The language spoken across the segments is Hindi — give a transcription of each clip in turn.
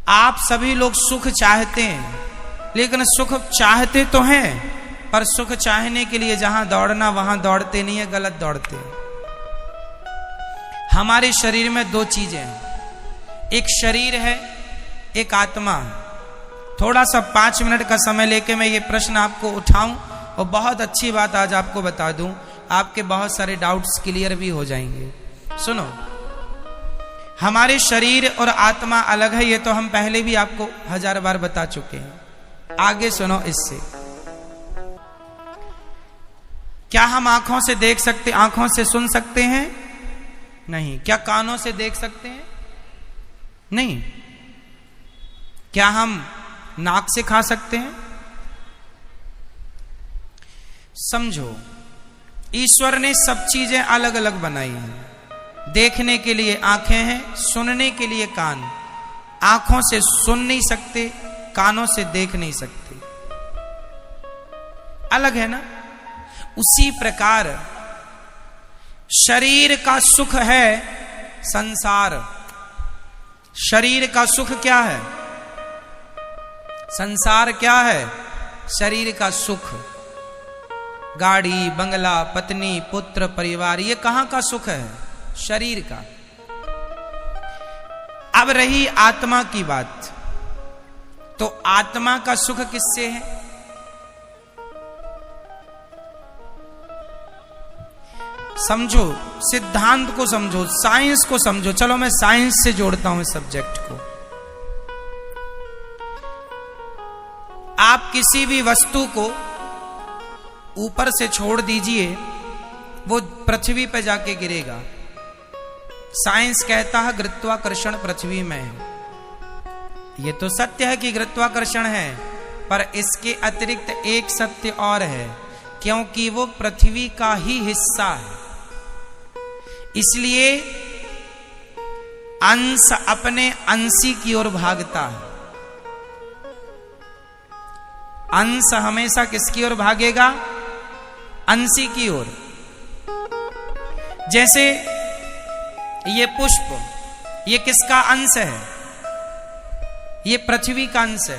आप सभी लोग सुख चाहते हैं, लेकिन सुख चाहते तो हैं, पर सुख चाहने के लिए जहां दौड़ना वहां दौड़ते नहीं है, गलत दौड़ते हैं। हमारे शरीर में दो चीजें हैं, एक शरीर है, एक आत्मा है। थोड़ा सा 5 मिनट का समय लेके मैं ये प्रश्न आपको उठाऊं और बहुत अच्छी बात आज आपको बता दूं, आपके बहुत सारे डाउट्स क्लियर भी हो जाएंगे। सुनो, हमारे शरीर और आत्मा अलग है, ये तो हम पहले भी आपको 1000 बार बता चुके हैं। आगे सुनो इससे। क्या हम आंखों से देख सकते, आंखों से सुन सकते हैं? नहीं। क्या कानों से देख सकते हैं? नहीं। क्या हम नाक से खा सकते हैं? समझो, ईश्वर ने सब चीजें अलग अलग बनाई हैं। देखने के लिए आंखें हैं, सुनने के लिए कान। आंखों से सुन नहीं सकते, कानों से देख नहीं सकते, अलग है ना। उसी प्रकार शरीर का सुख है संसार। शरीर का सुख क्या है? संसार क्या है? शरीर का सुख। गाड़ी, बंगला, पत्नी, पुत्र, परिवार, ये कहां का सुख है? शरीर का। अब रही आत्मा की बात, तो आत्मा का सुख किससे है? समझो, सिद्धांत को समझो, साइंस को समझो। चलो मैं साइंस से जोड़ता हूं इस सब्जेक्ट को। आप किसी भी वस्तु को ऊपर से छोड़ दीजिए, वो पृथ्वी पर जाके गिरेगा। साइंस कहता है गुरुत्वाकर्षण पृथ्वी में है। ये तो सत्य है कि गुरुत्वाकर्षण है, पर इसके अतिरिक्त एक सत्य और है, क्योंकि वो पृथ्वी का ही हिस्सा है। इसलिए अंश अपने अंशी की ओर भागता है। अंश हमेशा किसकी ओर भागेगा? अंशी की ओर। जैसे ये पुष्प, ये किसका अंश है? ये पृथ्वी का अंश है,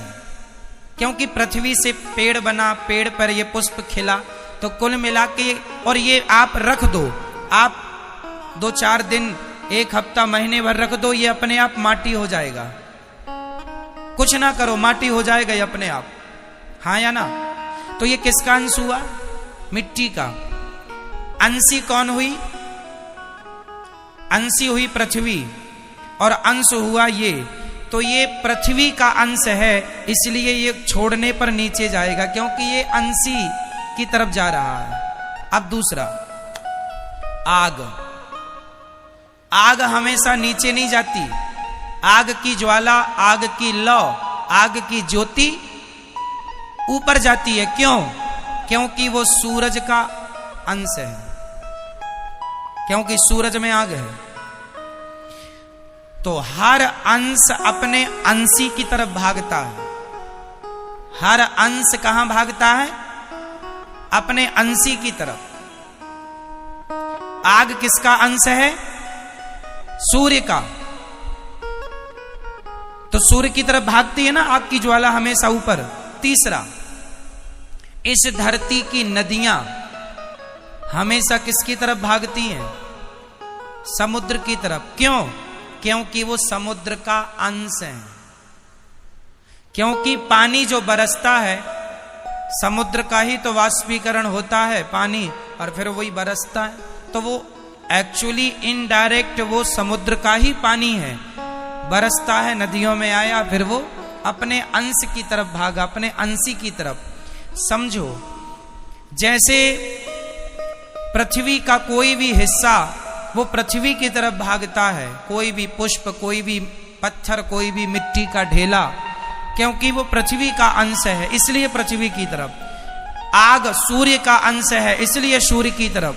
क्योंकि पृथ्वी से पेड़ बना, पेड़ पर ये पुष्प खिला। तो कुल मिला के, और ये आप रख दो, आप 2-4 दिन, 1 हफ्ता, महीने भर रख दो, ये अपने आप माटी हो जाएगा। कुछ ना करो, माटी हो जाएगा ये अपने आप, हाँ या ना। तो ये किसका अंश हुआ? मिट्टी का। अंशी कौन हुई? अंशी हुई पृथ्वी, और अंश हुआ ये। तो ये पृथ्वी का अंश है, इसलिए ये छोड़ने पर नीचे जाएगा, क्योंकि ये अंशी की तरफ जा रहा है। अब दूसरा, आग। आग हमेशा नीचे नहीं जाती। आग की ज्वाला, आग की लौ, आग की ज्योति ऊपर जाती है। क्यों? क्योंकि वो सूरज का अंश है, क्योंकि सूरज में आग है। तो हर अंश अपने अंशी की तरफ भागता है। हर अंश कहां भागता है? अपने अंशी की तरफ। आग किसका अंश है? सूर्य का। तो सूर्य की तरफ भागती है ना आग की ज्वाला हमेशा ऊपर। तीसरा, इस धरती की नदियां हमेशा किसकी तरफ भागती हैं? समुद्र की तरफ। क्यों? क्योंकि वो समुद्र का अंश है। क्योंकि पानी जो बरसता है, समुद्र का ही तो वाष्पीकरण होता है पानी, और फिर वही बरसता है। तो वो एक्चुअली इनडायरेक्ट वो समुद्र का ही पानी है, बरसता है, नदियों में आया, फिर वो अपने अंश की तरफ भागा, अपने अंशी की तरफ। समझो, जैसे पृथ्वी का कोई भी हिस्सा वो पृथ्वी की तरफ भागता है, कोई भी पुष्प, कोई भी पत्थर, कोई भी मिट्टी का ढेला, क्योंकि वो पृथ्वी का अंश है, इसलिए पृथ्वी की तरफ। आग सूर्य का अंश है, इसलिए सूर्य की तरफ।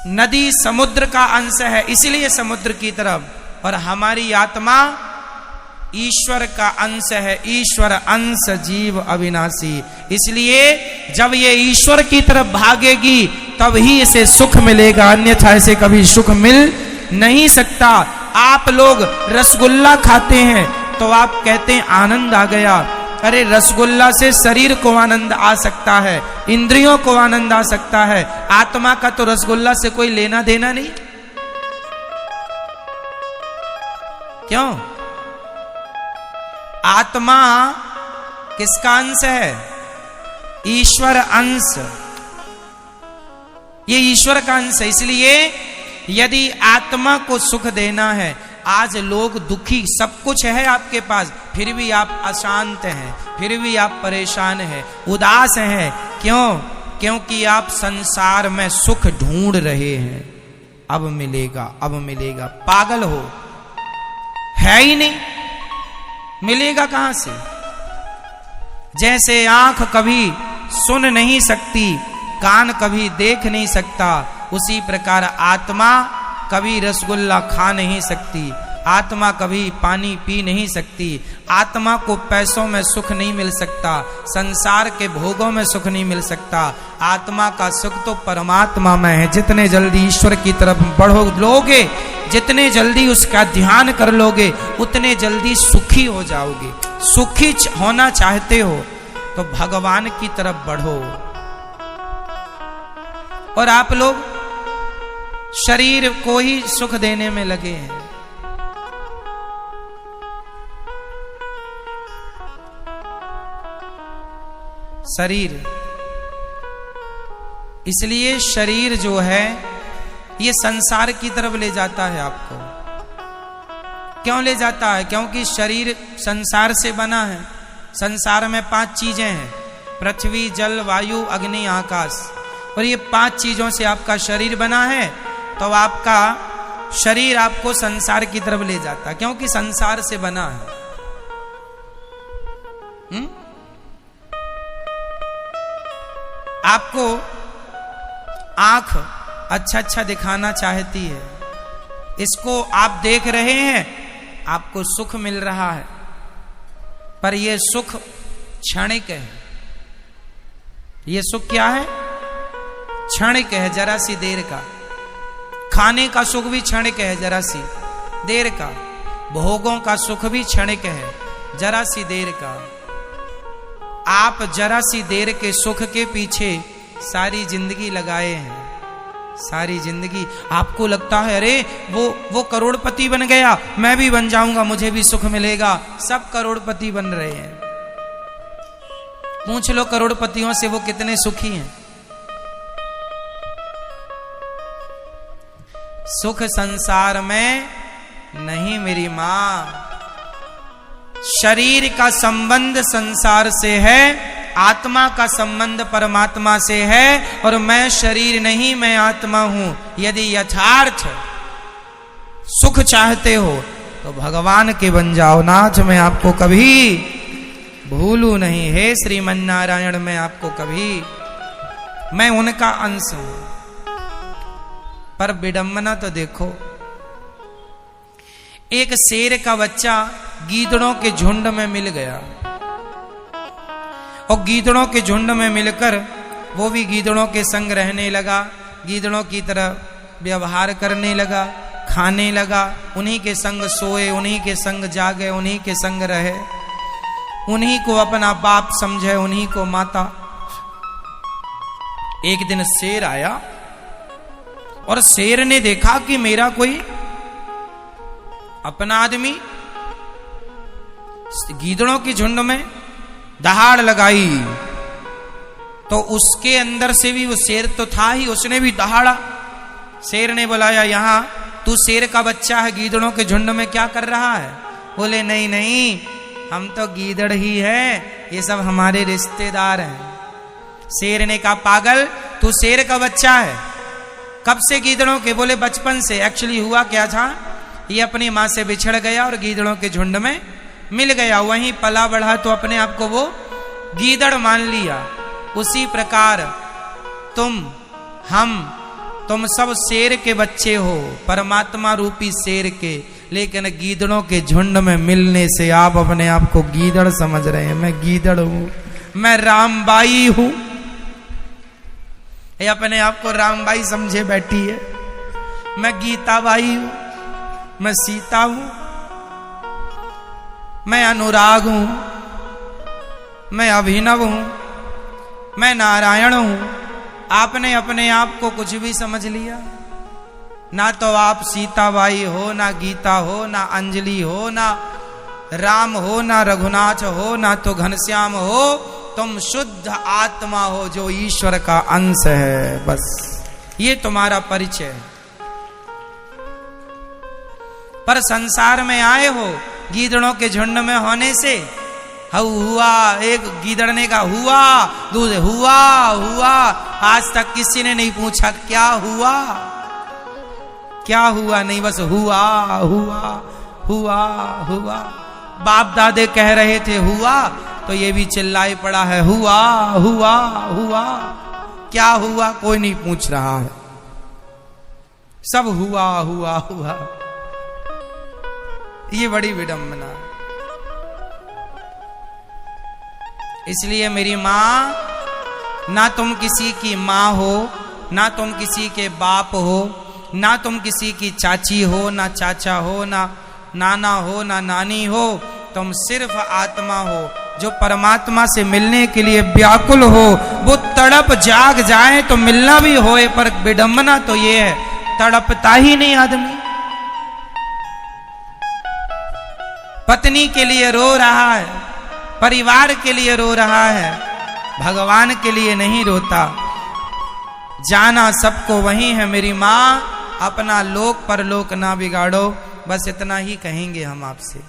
नदी समुद्र का अंश है, इसलिए समुद्र की तरफ। और हमारी आत्मा ईश्वर का अंश है। ईश्वर अंश जीव अविनाशी। इसलिए जब ये ईश्वर की तरफ भागेगी तब ही इसे सुख मिलेगा, अन्यथा इसे कभी सुख मिल नहीं सकता। आप लोग रसगुल्ला खाते हैं, तो आप कहते हैं आनंद आ गया। अरे रसगुल्ला से शरीर को आनंद आ सकता है, इंद्रियों को आनंद आ सकता है, आत्मा का तो रसगुल्ला से कोई लेना देना नहीं। क्यों? आत्मा किसका अंश है? ईश्वर अंश। ये ईश्वर का अंश है। इसलिए यदि आत्मा को सुख देना है, आज लोग दुखी, सब कुछ है आपके पास, फिर भी आप अशांत हैं, फिर भी आप परेशान हैं, उदास हैं। क्यों? क्योंकि आप संसार में सुख ढूंढ रहे हैं। अब मिलेगा, अब मिलेगा। पागल हो, है ही नहीं, मिलेगा कहां से? जैसे आंख कभी सुन नहीं सकती, कान कभी देख नहीं सकता, उसी प्रकार आत्मा कभी रसगुल्ला खा नहीं सकती, आत्मा कभी पानी पी नहीं सकती, आत्मा को पैसों में सुख नहीं मिल सकता, संसार के भोगों में सुख नहीं मिल सकता। आत्मा का सुख तो परमात्मा में है। जितने जल्दी ईश्वर की तरफ बढ़ो लोगे, जितने जल्दी उसका ध्यान कर लोगे, उतने जल्दी सुखी हो जाओगे। सुखी होना चाहते हो तो भगवान की तरफ बढ़ो। और आप लोग शरीर को ही सुख देने में लगे हैं। शरीर, इसलिए शरीर जो है ये संसार की तरफ ले जाता है आपको। क्यों ले जाता है? क्योंकि शरीर संसार से बना है। संसार में 5 चीजें हैं, पृथ्वी, जल, वायु, अग्नि, आकाश, और ये 5 चीजों से आपका शरीर बना है। तो आपका शरीर आपको संसार की तरफ ले जाता है, क्योंकि संसार से बना है। आपको आंख अच्छा अच्छा दिखाना चाहती है, इसको आप देख रहे हैं, आपको सुख मिल रहा है, पर यह सुख क्षणिक है। यह सुख क्या है? क्षणिक है, जरा सी देर का। खाने का सुख भी क्षणिक है, जरा सी देर का। भोगों का सुख भी क्षणिक है, जरा सी देर का। आप जरा सी देर के सुख के पीछे सारी जिंदगी लगाए हैं। सारी जिंदगी आपको लगता है अरे वो करोड़पति बन गया, मैं भी बन जाऊंगा, मुझे भी सुख मिलेगा। सब करोड़पति बन रहे हैं। पूछ लो करोड़पतियों से वो कितने सुखी हैं। सुख संसार में नहीं मेरी मां। शरीर का संबंध संसार से है, आत्मा का संबंध परमात्मा से है। और मैं शरीर नहीं, मैं आत्मा हूं। यदि यथार्थ सुख चाहते हो तो भगवान के बन जाओ। नाथ मैं आपको कभी भूलू नहीं, हे श्रीमन नारायण मैं आपको कभी, मैं उनका अंश हूं। पर विडंबना तो देखो, एक शेर का बच्चा गीदड़ों के झुंड में मिल गया, और गीदड़ों के झुंड में मिलकर वो भी गीदड़ों के संग रहने लगा, गीदड़ों की तरह व्यवहार करने लगा, खाने लगा, उन्हीं के संग सोए, उन्हीं के संग जागे, उन्हीं के संग रहे, उन्हीं को अपना बाप समझे, उन्हीं को माता। एक दिन शेर आया और शेर ने देखा कि मेरा कोई अपना आदमी गीदड़ों की झुंड में दहाड़ लगाई, तो उसके अंदर से भी वो शेर तो था ही, उसने भी दहाड़ा। शेर ने बुलाया, यहां तू शेर का बच्चा है, गीदड़ों के झुंड में क्या कर रहा है? बोले नहीं नहीं, हम तो गीदड़ ही है, ये सब हमारे रिश्तेदार हैं। शेर ने कहा पागल, तू शेर का बच्चा है, कब से गीदड़ों के? बोले बचपन से। एक्चुअली हुआ क्या था, ये अपनी मां से बिछड़ गया और गीदड़ों के झुंड में मिल गया, वहीं पला बढ़ा तो अपने आप को वो गीदड़ मान लिया। उसी प्रकार तुम सब शेर के बच्चे हो, परमात्मा रूपी शेर के, लेकिन गीदड़ों के झुंड में मिलने से आप अपने आप को गीदड़ समझ रहे हैं। मैं गीदड़ हूं, मैं रामबाई हूं, ये अपने आप को रामबाई समझे बैठी है। मैं गीताबाई हूं, मैं सीता हूं। मैं अनुराग हूं, मैं अभिनव हूं, मैं नारायण हूं। आपने अपने आप को कुछ भी समझ लिया। ना तो आप सीताबाई हो, ना गीता हो, ना अंजलि हो, ना राम हो, ना रघुनाथ हो, ना तो घनश्याम हो। तुम शुद्ध आत्मा हो जो ईश्वर का अंश है। बस ये तुम्हारा परिचय है। पर संसार में आए हो गीदड़ों के झुंड में होने से। हुआ, एक गीदड़ ने कहा हुआ, दूसरे हुआ हुआ। आज तक किसी ने नहीं पूछा क्या हुआ, क्या हुआ, नहीं बस हुआ हुआ हुआ हुआ। बाप दादे कह रहे थे हुआ, तो ये भी चिल्लाई पड़ा है हुआ हुआ हुआ। क्या हुआ कोई नहीं पूछ रहा है, सब हुआ हुआ हुआ। ये बड़ी विडंबना है। इसलिए मेरी मां, ना तुम किसी की मां हो, ना तुम किसी के बाप हो, ना तुम किसी की चाची हो, ना चाचा हो, ना नाना हो, ना नानी हो। तुम सिर्फ आत्मा हो जो परमात्मा से मिलने के लिए व्याकुल हो। वो तड़प जाग जाए तो मिलना भी होए, पर विडंबना तो ये है तड़पता ही नहीं आदमी। पत्नी के लिए रो रहा है, परिवार के लिए रो रहा है, भगवान के लिए नहीं रोता। जाना सबको वही है मेरी मां, अपना लोक परलोक ना बिगाड़ो। बस इतना ही कहेंगे हम आपसे।